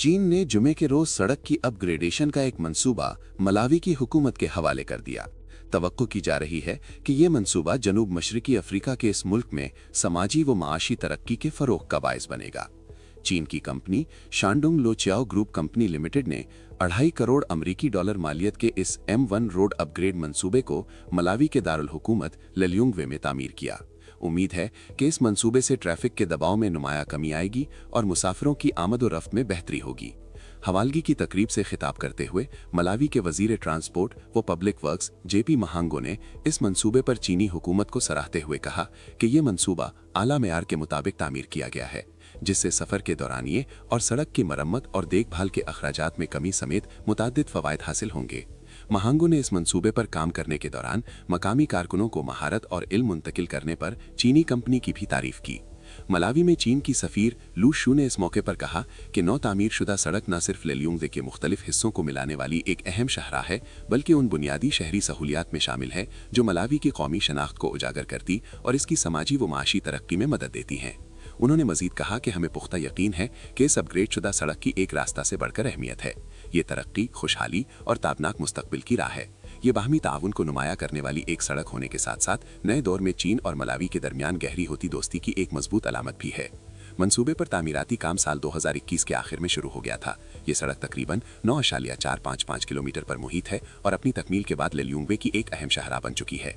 चीन ने जुमे के रोज सड़क की अपग्रेडेशन का एक मंसूबा मलावी की हुकूमत के हवाले कर दिया। तवक्को की जा रही है कि ये मंसूबा जनूब मशरिकी अफ्रीका के इस मुल्क में समाजी व माशी तरक्की के फरोग का बायस बनेगा। चीन की company Shandong Luqiao Group Company Limited ने 2.5 करोड़ अमरीकी डॉलर मालियत के इस M1 रोड अपग्रेड मंसूबे को मलावी के दारुल हुकूमत ललियोंग्वे में तामीर किया। उम्मीद है कि इस मंसूबे से ट्रैफिक के दबाव में नुमाया कमी आएगी और मुसाफिरों की आमद व रफ्त में बेहतरी होगी। हवालगी की तकरीब से खिताब करते हुए मलावी के वजीर ट्रांसपोर्ट व पब्लिक वर्क्स JP महांगो ने इस मंसूबे पर चीनी हुकूमत को सराहते हुए कहा कि ये मंसूबा आला मेयार के मुताबिक तामीर किया गया है, जिससे सफ़र के दौरानिए और सड़क की मरम्मत और देखभाल के अखराजात में कमी समेत मुताद्दिद फ़वाइद हासिल होंगे। महांगो ने इस मंसूबे पर काम करने के दौरान मकामी कारकुनों को महारत और इल्म मुंतकिल करने पर चीनी कंपनी की भी तारीफ की। मलावी में चीन की सफ़ीर लू शू ने इस मौके पर कहा कि नौ तामीर शुदा सड़क न सिर्फ ललियोंग्वे के मुख्तलिफ हिस्सों को मिलाने वाली एक अहम शाहराह है, बल्कि उन बुनियादी शहरी सहूलियात में शामिल है जो मलावी की कौमी शनाख्त को उजागर करती और इसकी समाजी व माशी तरक्की में मदद देती हैं। उन्होंने मजीद कहा कि हमें पुख्ता यकीन है कि इस अपग्रेड शुदा सड़क की एक रास्ता से बढ़कर अहमियत है। ये तरक्की, खुशहाली और ताबनाक मुस्तकबिल की राह है। ये बाहमी ताउन को नुमाया करने वाली एक सड़क होने के साथ साथ नए दौर में चीन और मलावी के दरमियान गहरी होती दोस्ती की एक मजबूत अलामत भी है। मंसूबे पर तामीराती काम साल 2021 के आखिर में शुरू हो गया था। ये सड़क तकरीबन 9.455 किलोमीटर पर मुहित है और अपनी तकमील के बाद ललियोंग्वे की एक अहम शाहराह बन चुकी है।